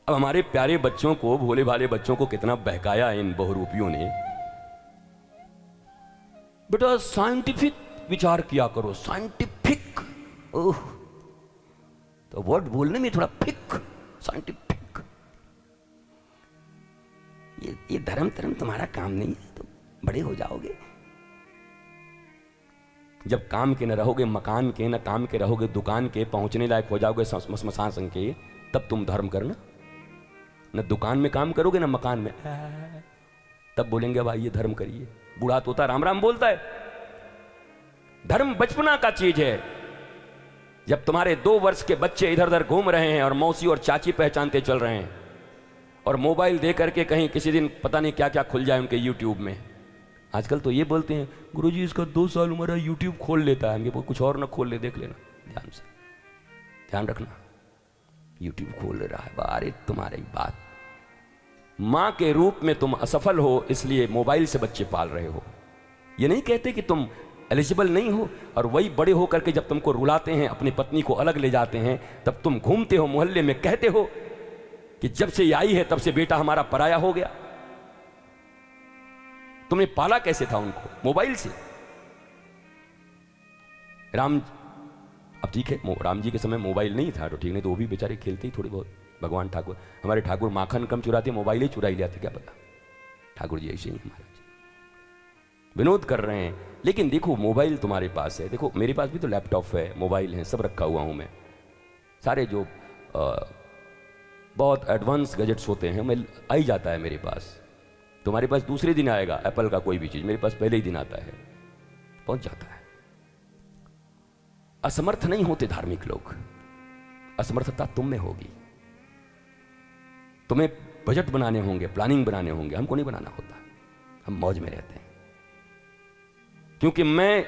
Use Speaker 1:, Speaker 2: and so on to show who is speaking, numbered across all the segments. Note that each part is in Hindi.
Speaker 1: अब हमारे प्यारे बच्चों को, भोले भाले बच्चों को कितना बहकाया इन बहुरूपियों ने। बेटा साइंटिफिक विचार किया करो, साइंटिफिक। ओह, तो वर्ड बोलने में थोड़ा फिक, साइंटिफिक। ये धर्म तुम्हारा काम नहीं है, तो बड़े हो जाओगे। जब काम के न रहोगे, मकान के न काम के रहोगे, दुकान के, पहुंचने लायक हो जाओगे श्मशान के, तब तुम धर्म करना। न दुकान में काम करोगे न मकान में, तब बोलेंगे भाई ये धर्म करिए। बूढ़ा तोता राम राम बोलता है। धर्म बचपना का चीज है। जब तुम्हारे 2 वर्ष के बच्चे इधर उधर घूम रहे हैं और मौसी और चाची पहचानते चल रहे हैं, और मोबाइल दे करके कहीं किसी दिन पता नहीं क्या क्या खुल जाए उनके यूट्यूब में। आजकल तो ये बोलते हैं गुरुजी इसका 2 साल उम्र है, यूट्यूब खोल लेता है। हमके कुछ और ना खोल ले, देख लेना ध्यान से, ध्यान रखना। यूट्यूब खोल ले रहा है, अरे तुम्हारी बात। मां के रूप में तुम असफल हो, इसलिए मोबाइल से बच्चे पाल रहे हो। ये नहीं कहते कि तुम एलिजिबल नहीं हो, और वही बड़े होकर के जब तुमको रुलाते हैं, अपनी पत्नी को अलग ले जाते हैं, तब तुम घूमते हो मोहल्ले में, कहते हो कि जब से ये आई है तब से बेटा हमारा पराया हो गया। तुमने पाला कैसे था उनको? मोबाइल से। राम, अब ठीक है राम जी के समय मोबाइल नहीं था तो ठीक, नहीं तो वो भी बेचारे खेलते ही थोड़ी बहुत। भगवान ठाकुर, हमारे ठाकुर माखन कम चुराते, मोबाइल ही चुरा ही लेते, क्या पता। ठाकुर जी ऐसे ही हमारे विनोद कर रहे हैं। लेकिन देखो मोबाइल तुम्हारे पास है, देखो मेरे पास भी तो लैपटॉप है, मोबाइल है, सब रखा हुआ हूं मैं। सारे जो बहुत एडवांस गैजेट्स होते हैं मैं आ ही जाता है मेरे पास। तुम्हारे पास दूसरे दिन आएगा एप्पल का कोई भी चीज, मेरे पास पहले ही दिन आता है, पहुंच जाता है। असमर्थ नहीं होते धार्मिक लोग, असमर्थता तुम में होगी। तुम्हें बजट बनाने होंगे, प्लानिंग बनाने होंगे, हमको नहीं बनाना होता, हम मौज में रहते हैं। क्योंकि मैं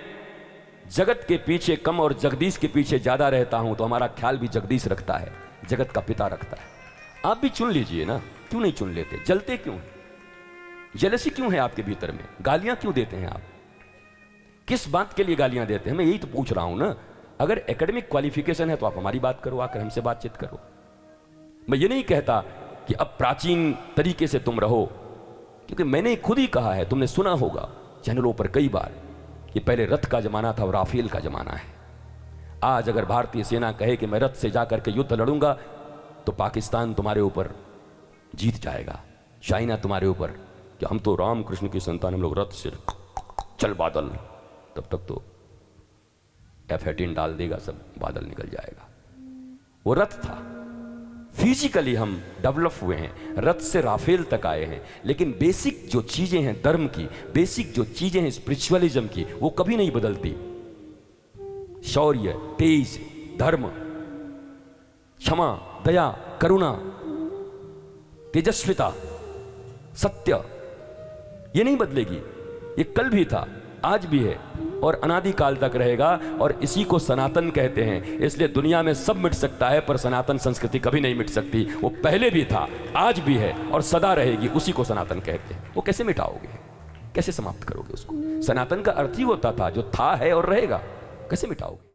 Speaker 1: जगत के पीछे कम और जगदीश के पीछे ज्यादा रहता हूं, तो हमारा ख्याल भी जगदीश रखता है, जगत का पिता रखता है। आप भी चुन लीजिए ना, क्यों नहीं चुन लेते? जलते क्यों हैं? जेलसी क्यों है आपके भीतर में? गालियां क्यों देते हैं आप? किस बात के लिए गालियां देते हैं? मैं यही तो पूछ रहा हूं ना। अगर एकेडमिक क्वालिफिकेशन है तो आप हमारी बात करो, आकर हमसे बातचीत करो। मैं ये नहीं कहता कि अब प्राचीन तरीके से तुम रहो, क्योंकि मैंने खुद ही कहा है, तुमने सुना होगा चैनलों पर कई बार कि पहले रथ का जमाना था और राफेल का जमाना है। आज अगर भारतीय सेना कहे कि मैं रथ से जाकर के युद्ध लड़ूंगा, तो पाकिस्तान तुम्हारे ऊपर जीत जाएगा, चाइना तुम्हारे ऊपर कि हम तो राम कृष्ण की संतान, हम लोग रथ से चल बादल, तब तक तो F-18 डाल देगा, सब बादल निकल जाएगा। वो रथ था। फिजिकली हम डेवलप हुए हैं, रथ से राफेल तक आए हैं, लेकिन बेसिक जो चीजें हैं धर्म की, बेसिक जो चीजें हैं स्पिरिचुअलिज्म की, वो कभी नहीं बदलती। शौर्य, तेज, धर्म, क्षमा, दया, करुणा, तेजस्विता, सत्य, ये नहीं बदलेगी। ये कल भी था, आज भी है और अनादिकाल तक रहेगा, और इसी को सनातन कहते हैं। इसलिए दुनिया में सब मिट सकता है, पर सनातन संस्कृति कभी नहीं मिट सकती। वो पहले भी था, आज भी है और सदा रहेगी, उसी को सनातन कहते हैं। वो कैसे मिटाओगे? कैसे समाप्त करोगे उसको? सनातन का अर्थ ही होता था जो था, है और रहेगा, कैसे मिटाओगे?